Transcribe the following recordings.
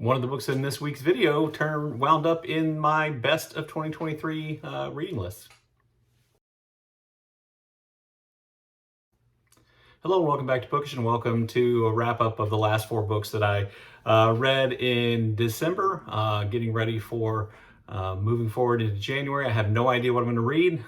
One of the books in this week's video wound up in my best of 2023 reading list. Hello and welcome back to Bookish, and welcome to a wrap up of the last 4 books that I read in December, getting ready for moving forward into January. I have no idea what I'm going to read,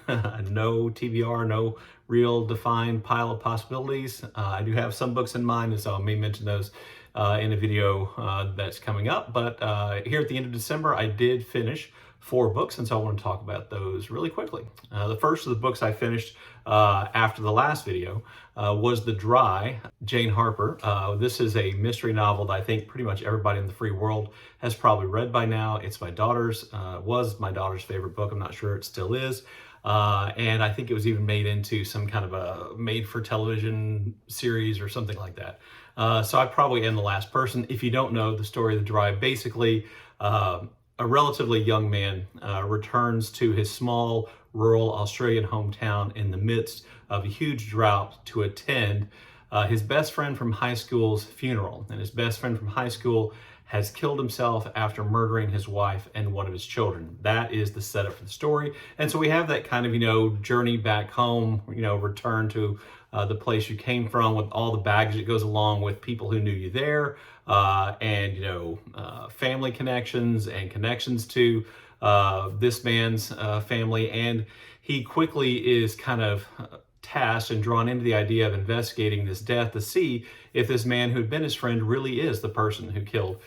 no TBR, no real defined pile of possibilities. I do have some books in mind, and so I may mention those in a video that's coming up. But here at the end of December, I did finish 4 books, and so I want to talk about those really quickly. The first of the books I finished after the last video was The Dry, Jane Harper. This is a mystery novel that I think pretty much everybody in the free world has probably read by now. It's my daughter's, was my daughter's favorite book. I'm not sure it still is. And I think it was even made into some kind of a made-for-television series or something like that. So I probably am the last person. If you don't know the story of The Dry, basically a relatively young man returns to his small rural Australian hometown in the midst of a huge drought to attend his best friend from high school's funeral. And his best friend from high school has killed himself after murdering his wife and one of his children. That is the setup for the story. And so we have that kind of, journey back home, return to the place you came from, with all the baggage that goes along with people who knew you there, and family connections and connections to this man's family. And he quickly is kind of tasked and drawn into the idea of investigating this death to see if this man who had been his friend really is the person who killed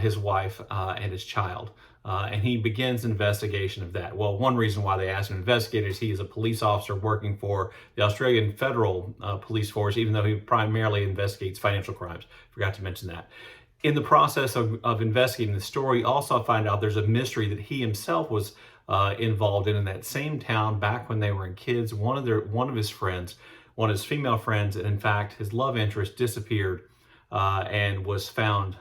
his wife and his child. And he begins an investigation of that. Well, one reason why they asked him to investigate is he is a police officer working for the Australian Federal Police Force, even though he primarily investigates financial crimes. Forgot to mention that. In the process of investigating the story, also find out there's a mystery that he himself was involved in that same town back when they were kids. One of his friends, one of his female friends, and in fact his love interest, disappeared and was found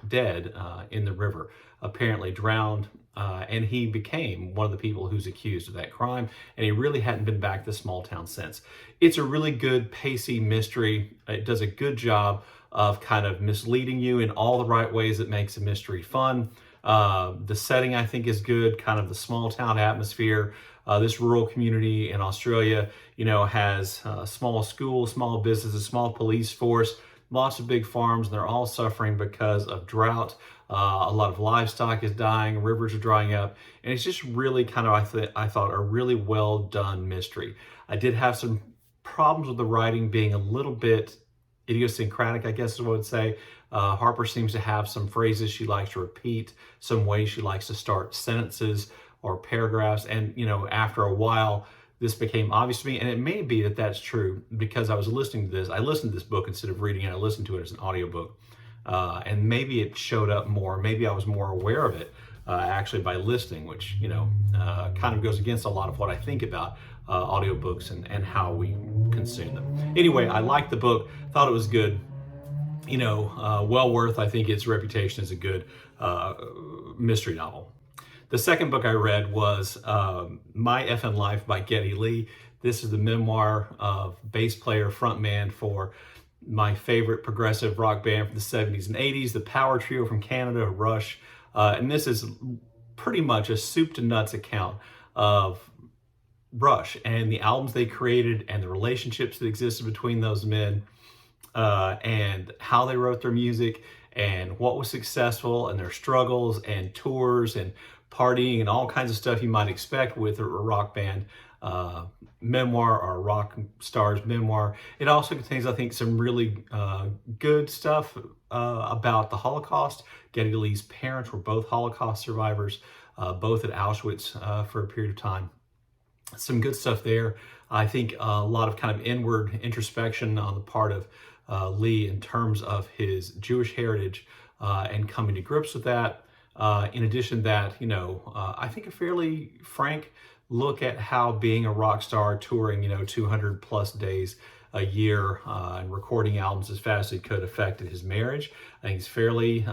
dead in the river, apparently drowned. And he became one of the people who's accused of that crime, and he really hadn't been back to the small town since. It's a really good, pacey mystery. It does a good job of kind of misleading you in all the right ways that makes a mystery fun. The setting, I think, is good, kind of the small town atmosphere. This rural community in Australia, has small schools, small businesses, small police force, lots of big farms, and they're all suffering because of drought. A lot of livestock is dying, rivers are drying up, and it's just really kind of, I thought, a really well done mystery. I did have some problems with the writing being a little bit idiosyncratic, I guess is what I would say. Harper seems to have some phrases she likes to repeat, some ways she likes to start sentences or paragraphs, and after a while this became obvious to me. And it may be that that's true because I was listening to this. I listened to this book instead of reading it. I listened to it as an audiobook, and maybe it showed up more. Maybe I was more aware of it actually by listening, which kind of goes against a lot of what I think about audiobooks and how we consume them. Anyway, I liked the book, thought it was good. Well worth, I think, its reputation as a good mystery novel. The second book I read was My Effing Life by Geddy Lee. This is the memoir of bass player, frontman for my favorite progressive rock band from the 70s and 80s, the power trio from Canada, Rush. And this is pretty much a soup to nuts account of Rush and the albums they created and the relationships that existed between those men, and how they wrote their music and what was successful and their struggles and tours and partying and all kinds of stuff you might expect with a rock band memoir or a rock star's memoir. It also contains, I think, some really good stuff about the Holocaust. Geddy Lee's parents were both Holocaust survivors, both at Auschwitz for a period of time. Some good stuff there. I think a lot of kind of inward introspection on the part of Lee in terms of his Jewish heritage and coming to grips with that. In addition to that, I think a fairly frank look at how being a rock star touring, 200 plus days a year and recording albums as fast as he could affected his marriage. I think he's fairly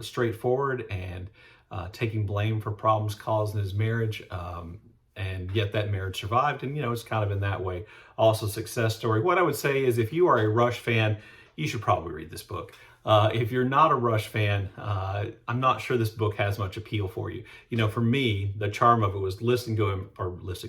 straightforward and taking blame for problems caused in his marriage. And yet that marriage survived, and it's kind of in that way also a success story. What I would say is, if you are a Rush fan, you should probably read this book. If you're not a Rush fan, I'm not sure this book has much appeal for you. You know, for me, the charm of it was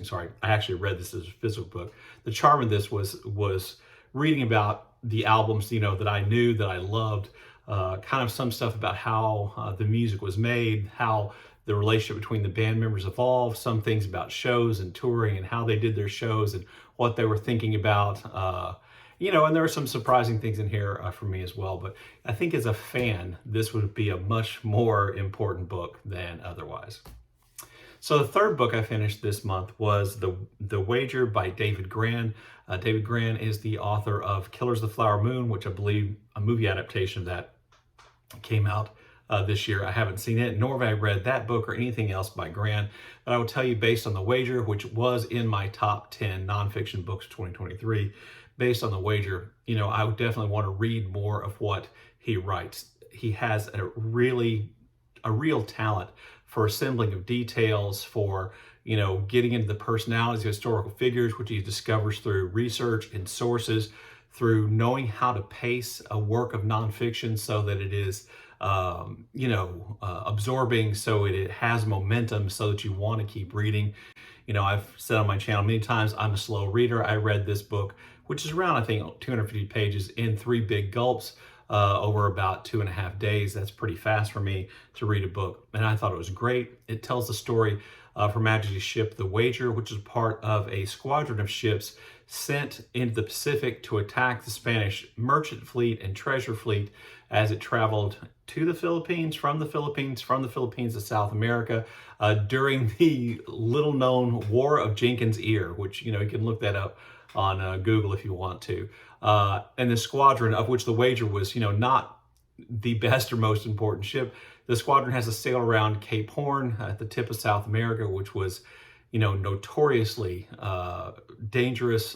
sorry, I actually read this as a physical book. The charm of this was reading about the albums, you know, that I knew, that I loved, kind of some stuff about how the music was made, how the relationship between the band members evolved, some things about shows and touring and how they did their shows and what they were thinking about. You know, and there are some surprising things in here for me as well. But I think as a fan, this would be a much more important book than otherwise. So the third book I finished this month was The Wager by David Grann. David Grann is the author of Killers of the Flower Moon, which I believe a movie adaptation of that came out this year. I haven't seen it, nor have I read that book or anything else by Grann. But I will tell you, based on The Wager, which was in my top 10 nonfiction books of 2023, based on The Wager, you know, I would definitely want to read more of what he writes. He has a real talent for assembling of details, for, you know, getting into the personalities of historical figures, which he discovers through research and sources, through knowing how to pace a work of nonfiction so that it is, absorbing, so it has momentum, so that you want to keep reading. You know, I've said on my channel many times, I'm a slow reader. I read this book, which is around, I think, 250 pages in 3 big gulps over about 2.5 days. That's pretty fast for me to read a book. And I thought it was great. It tells the story of Her Majesty's ship, The Wager, which is part of a squadron of ships sent into the Pacific to attack the Spanish merchant fleet and treasure fleet as it traveled to the Philippines, from the Philippines to South America during the little-known War of Jenkins' Ear, which, you know, you can look that up on Google if you want to. And the squadron, of which The Wager was, you know, not the best or most important ship, the squadron has to sail around Cape Horn at the tip of South America, which was, you know, notoriously dangerous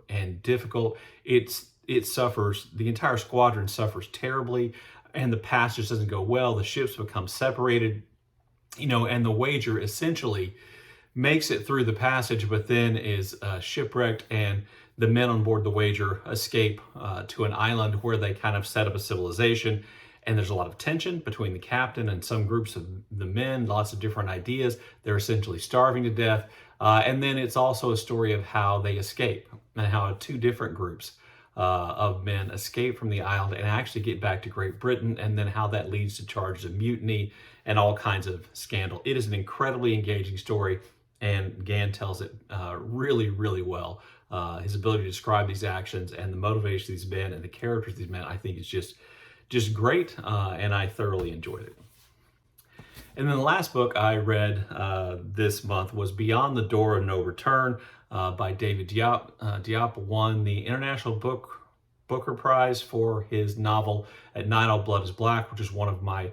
and difficult. It suffers, the entire squadron suffers terribly, and the passage doesn't go well. The ships become separated, you know, and The Wager essentially makes it through the passage, but then is shipwrecked, and the men on board The Wager escape to an island where they kind of set up a civilization. And there's a lot of tension between the captain and some groups of the men, lots of different ideas. They're essentially starving to death. And then it's also a story of how they escape, and how 2 different groups of men escape from the island and actually get back to Great Britain, and then how that leads to charges of mutiny and all kinds of scandal. It is an incredibly engaging story, and Grann tells it really, really well. His ability to describe these actions and the motivation of these men and the characters of these men, I think, is just great, and I thoroughly enjoyed it. And then the last book I read this month was Beyond the Door of No Return by David Diop. Diop won the International Booker Prize for his novel At Night All Blood is Black, which is one of my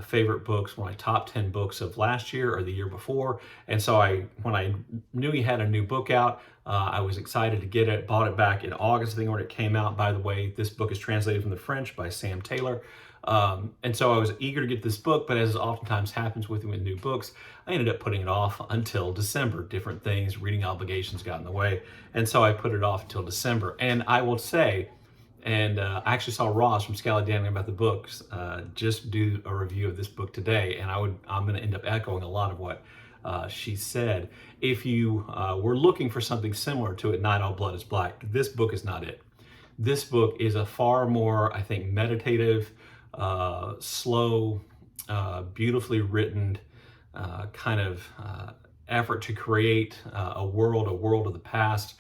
favorite books, one of my top 10 books of last year or the year before. And so when I knew he had a new book out, I was excited to get it, bought it back in August, I think, when it came out. By the way, this book is translated from the French by Sam Taylor. And so I was eager to get this book, but as oftentimes happens with new books, I ended up putting it off until December. Different things, reading obligations got in the way. And so I put it off until December. And I will say, and I actually saw Ross from Scally Danny about the books just do a review of this book today, and I'm going to end up echoing a lot of what she said. If you were looking for something similar to At Night All Blood is Black, this book is not it. This book is a far more, I think, meditative, slow, beautifully written kind of effort to create a world of the past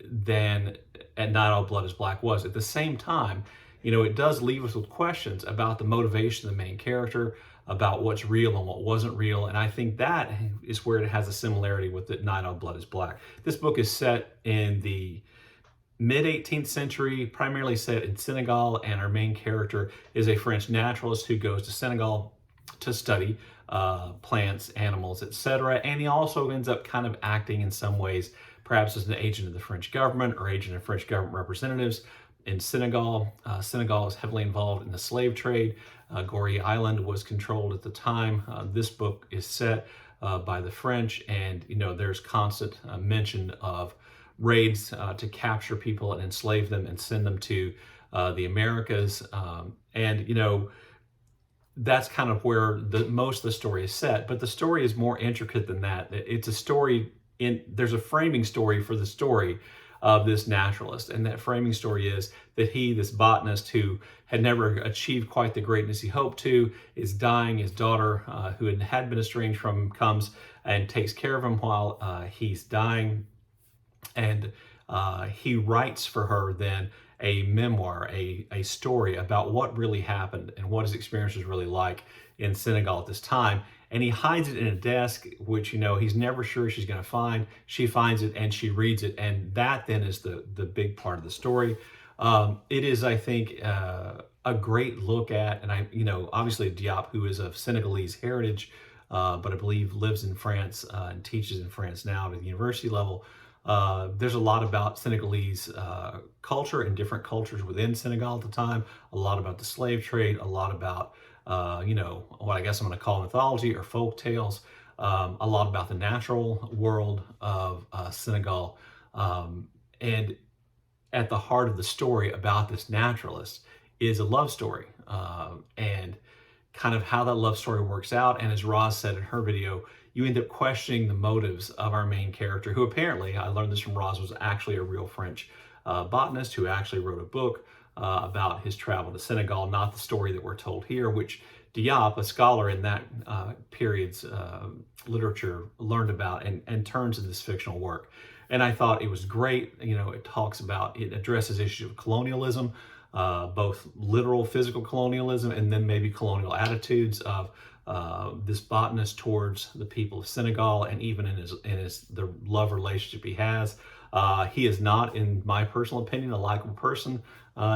than At Night All Blood is Black was. At the same time, you know, it does leave us with questions about the motivation of the main character, about what's real and what wasn't real. And I think that is where it has a similarity with At Night All Blood is Black. This book is set in the mid-18th century, primarily set in Senegal, and our main character is a French naturalist who goes to Senegal to study plants, animals, etc. And he also ends up kind of acting in some ways, perhaps as an agent of the French government or agent of French government representatives in Senegal. Senegal is heavily involved in the slave trade. Gorée Island was controlled at the time. This book is set by the French, and you know, there's constant mention of raids to capture people and enslave them and send them to the Americas, and that's kind of where most of the story is set. But the story is more intricate than that. It's a story there's a framing story for the story of this naturalist, and that framing story is that this botanist who had never achieved quite the greatness he hoped to, is dying. His daughter, who had been estranged from him, comes and takes care of him while he's dying, and he writes for her then a memoir, a story about what really happened and what his experience was really like in Senegal at this time. And he hides it in a desk, which he's never sure she's going to find. She finds it and she reads it, and that then is the big part of the story. It is, I think, a great look at, and obviously Diop, who is of Senegalese heritage, but I believe lives in France and teaches in France now at the university level. There's a lot about Senegalese culture and different cultures within Senegal at the time, a lot about the slave trade, a lot about, what I guess I'm going to call mythology or folk tales, a lot about the natural world of Senegal. And at the heart of the story about this naturalist is a love story, and kind of how that love story works out. And as Roz said in her video, you end up questioning the motives of our main character, who apparently, I learned this from Roz, was actually a real French botanist who actually wrote a book about his travel to Senegal, not the story that we're told here, which Diop, a scholar in that period's literature, learned about and turns into this fictional work. And I thought it was great. It addresses issues of colonialism, both literal physical colonialism and then maybe colonial attitudes of this botanist towards the people of Senegal, and even in the love relationship he has. He is not, in my personal opinion, a likable person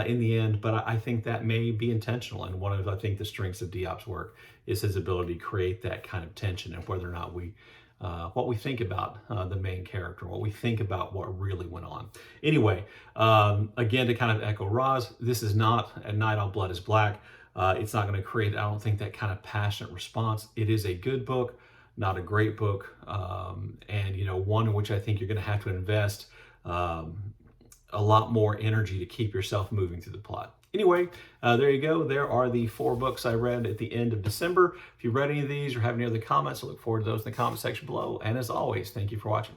in the end, but I think that may be intentional. And one of, I think, the strengths of Diop's work is his ability to create that kind of tension, and whether or not what we think about the main character, what we think about what really went on. Anyway, again, to kind of echo Roz, this is not At Night All Blood is Black. It's not going to create, I don't think, that kind of passionate response. It is a good book, not a great book, and one in which I think you're going to have to invest a lot more energy to keep yourself moving through the plot. Anyway, there you go. There are the 4 books I read at the end of December. If you read any of these or have any other comments, I look forward to those in the comment section below. And as always, thank you for watching.